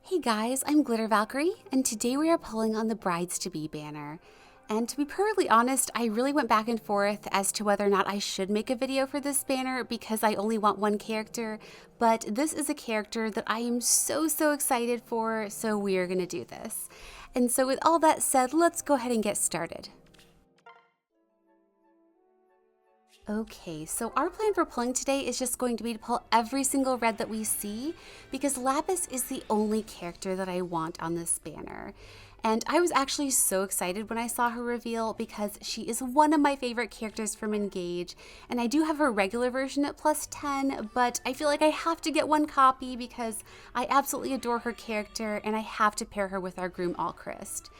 Hey guys, I'm Glitter Valkyrie, and today we are pulling on the Brides-to-Be banner. And to be perfectly honest, I really went back and forth as to whether or not I should make a video for this banner because I only want one character, but this is a character that I am so excited for, so we are going to do this. And so with all that said, let's go ahead and get started. Okay, so our plan for pulling today is just going to be to pull every single red that we see because Lapis is the only character that I want on this banner. And I was actually so excited when I saw her reveal because she is one of my favorite characters from Engage. And I do have her regular version at plus 10, but I feel like I have to get one copy because I absolutely adore her character and I have to pair her with our groom Alchrist.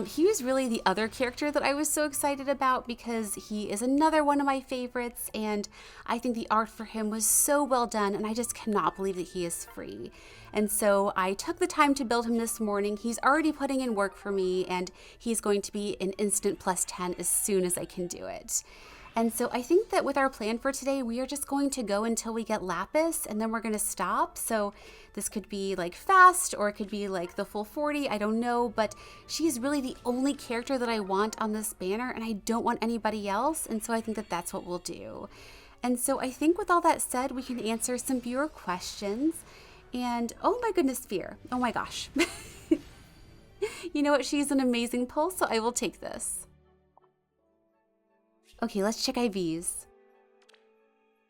He was really the other character that I was so excited about because he is another one of my favorites and I think the art for him was so well done and I just cannot believe that he is free. And so I took the time to build him this morning. He's already putting in work for me and he's going to be an instant plus 10 as soon as I can do it. And so I think that with our plan for today, we are just going to go until we get Lapis and then we're going to stop. So this could be like fast or it could be like the full 40, I don't know, but she is really the only character that I want on this banner and I don't want anybody else. And so I think that that's what we'll do. And so I think with all that said, we can answer some viewer questions. And oh my goodness, Fear. Oh my gosh. You know what? She's an amazing pull, so I will take this. Okay, let's check IVs.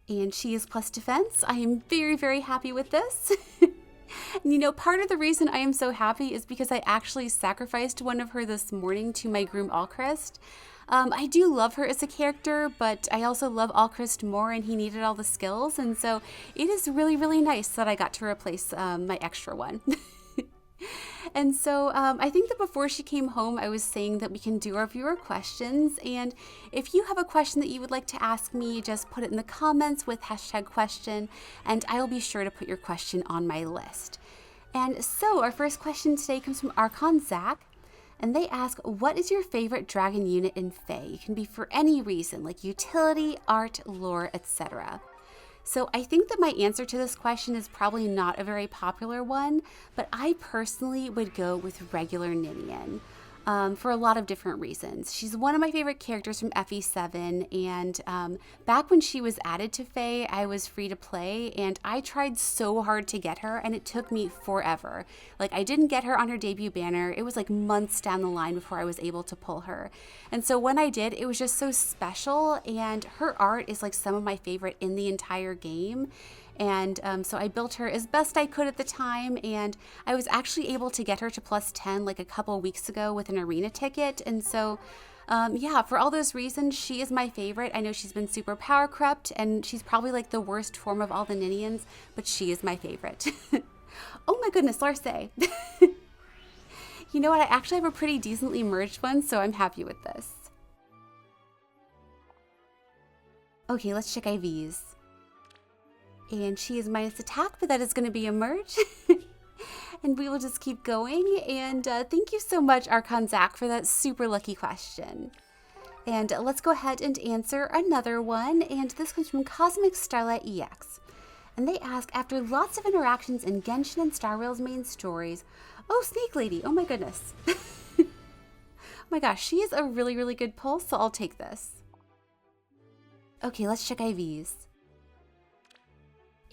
And she is plus defense. I am very happy with this. And you know, part of the reason I am so happy is because I actually sacrificed one of her this morning to my groom Alchrist. I do love her as a character, but I also love Alchrist more and he needed all the skills. And so it is really nice that I got to replace my extra one. And so I think that before she came home, I was saying that we can do our viewer questions. And if you have a question that you would like to ask me, just put it in the comments with #question, and I'll be sure to put your question on my list. And so our first question today comes from Archon Zach. And they ask, what is your favorite dragon unit in Fae? It can be for any reason, like utility, art, lore, etc. So I think that my answer to this question is probably not a very popular one, but I personally would go with regular Ninian. For a lot of different reasons. She's one of my favorite characters from FE7, and back when she was added to Fae, I was free to play, and I tried so hard to get her, and it took me forever. Like, I didn't get her on her debut banner. It was like months down the line before I was able to pull her. And so when I did, it was just so special, and her art is like some of my favorite in the entire game. And so I built her as best I could at the time, and I was actually able to get her to plus 10 like a couple weeks ago with an arena ticket. And so yeah, for all those reasons, she is my favorite. I know she's been super power corrupt and she's probably like the worst form of all the Ninians, but she is my favorite. Oh my goodness, Larce. You know what, I actually have a pretty decently merged one, so I'm happy with this. Okay, let's check IVs. And she is minus attack, but that is going to be a merge. And we will just keep going. And thank you so much, Archon Zach, for that super lucky question. And let's go ahead and answer another one. And this comes from Cosmic Starlight EX. And they ask, after lots of interactions in Genshin and Star Rail's main stories, oh, Snake Lady, oh my goodness. Oh my gosh, she is a really good pull, so I'll take this. Okay, let's check IVs.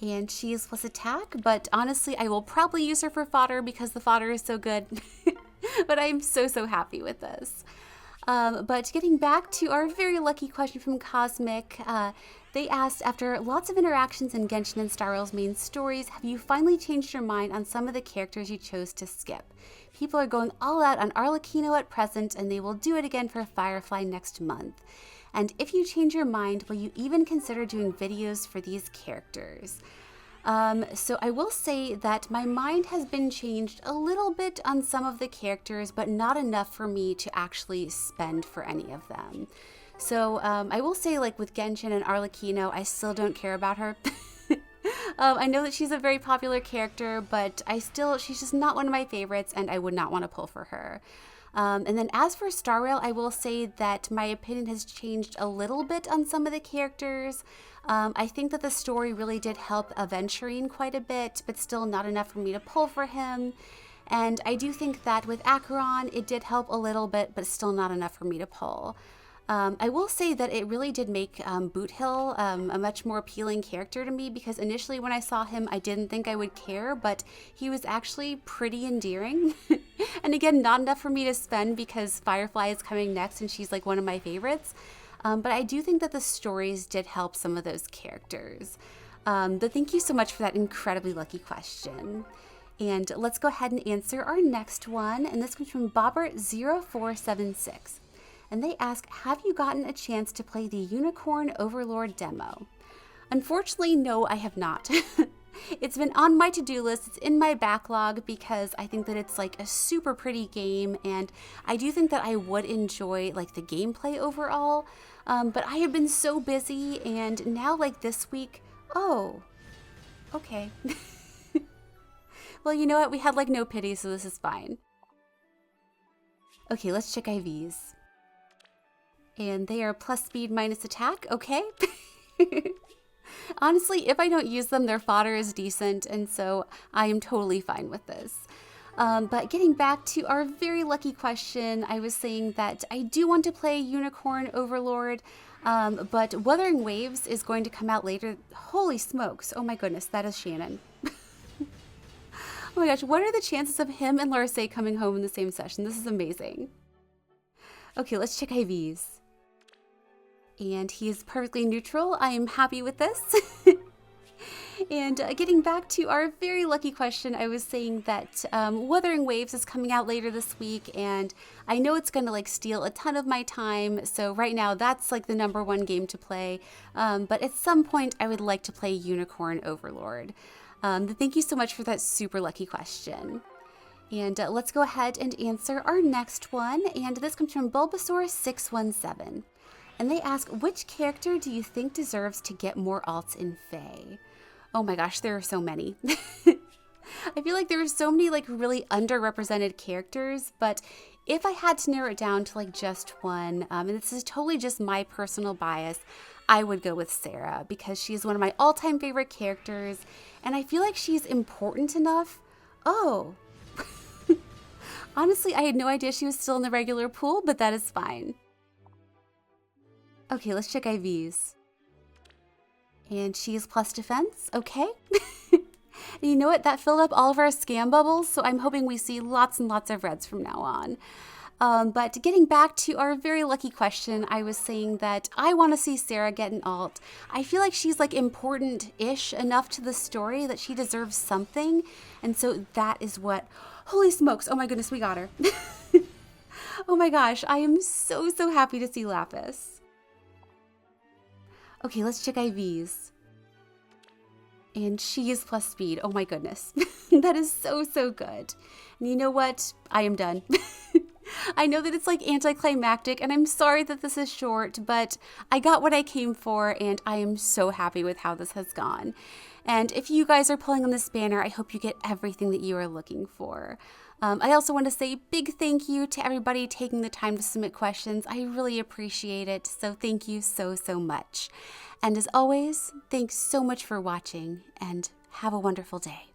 And she is plus attack, but honestly, I will probably use her for fodder because the fodder is so good. But I'm so happy with this. But getting back to our very lucky question from Cosmic, they asked, after lots of interactions in Genshin and Star Rail's main stories, have you finally changed your mind on some of the characters you chose to skip? People are going all out on Arlecchino at present, and they will do it again for Firefly next month. And if you change your mind, will you even consider doing videos for these characters? So I will say that my mind has been changed a little bit on some of the characters, but not enough for me to actually spend for any of them. So I will say, like with Genshin and Arlecchino, I still don't care about her. I know that she's a very popular character, but she's just not one of my favorites, and I would not want to pull for her. And then as for Star Rail, I will say that my opinion has changed a little bit on some of the characters. I think that the story really did help Aventurine quite a bit, but still not enough for me to pull for him. And I do think that with Acheron, it did help a little bit, but still not enough for me to pull. I will say that it really did make Boot Hill a much more appealing character to me, because initially when I saw him, I didn't think I would care, but he was actually pretty endearing. And again, not enough for me to spend because Firefly is coming next and she's like one of my favorites. But I do think that the stories did help some of those characters. But thank you so much for that incredibly lucky question. And let's go ahead and answer our next one. And this comes from Bobbert0476. And they ask, have you gotten a chance to play the Unicorn Overlord demo? Unfortunately, no, I have not. It's been on my to-do list. It's in my backlog because I think that it's like a super pretty game, and I do think that I would enjoy like the gameplay overall. But I have been so busy, and now like this week, oh, okay. Well, you know what? We had like no pity, so this is fine. Okay, let's check IVs. And they are plus speed minus attack, okay? Honestly, if I don't use them, their fodder is decent, and so I am totally fine with this. But getting back to our very lucky question, I was saying that I do want to play Unicorn Overlord, but Wuthering Waves is going to come out later. Holy smokes, oh my goodness, that is Shannon. Oh my gosh, what are the chances of him and Larcey coming home in the same session? This is amazing. Okay, let's check IVs. And he is perfectly neutral. I am happy with this. And getting back to our very lucky question, I was saying that Wuthering Waves is coming out later this week, and I know it's going to like steal a ton of my time. So right now, that's like the #1 game to play. But at some point, I would like to play Unicorn Overlord. Thank you so much for that super lucky question. And let's go ahead and answer our next one. And this comes from Bulbasaur617. And they ask, which character do you think deserves to get more alts in Fae? Oh my gosh, there are so many. I feel like there are so many like really underrepresented characters, but if I had to narrow it down to like just one, and this is totally just my personal bias, I would go with Sarah because she's one of my all-time favorite characters, and I feel like she's important enough. Oh, honestly, I had no idea she was still in the regular pool, but that is fine. Okay, let's check IVs. And she is plus defense, okay. And you know what? That filled up all of our scam bubbles, so I'm hoping we see lots and lots of reds from now on. But getting back to our very lucky question, I was saying that I want to see Sarah get an alt. I feel like she's like important-ish enough to the story that she deserves something. And so that is what, holy smokes, oh my goodness, we got her. Oh my gosh, I am so, so happy to see Lapis. Okay, let's check IVs. And she is plus speed. Oh my goodness. That is so, so good. And you know what? I am done. I know that it's like anticlimactic, and I'm sorry that this is short, but I got what I came for, and I am so happy with how this has gone. And if you guys are pulling on this banner, I hope you get everything that you are looking for. I also want to say big thank you to everybody taking the time to submit questions. I really appreciate it, so thank you so, so much. And as always, thanks so much for watching, and have a wonderful day.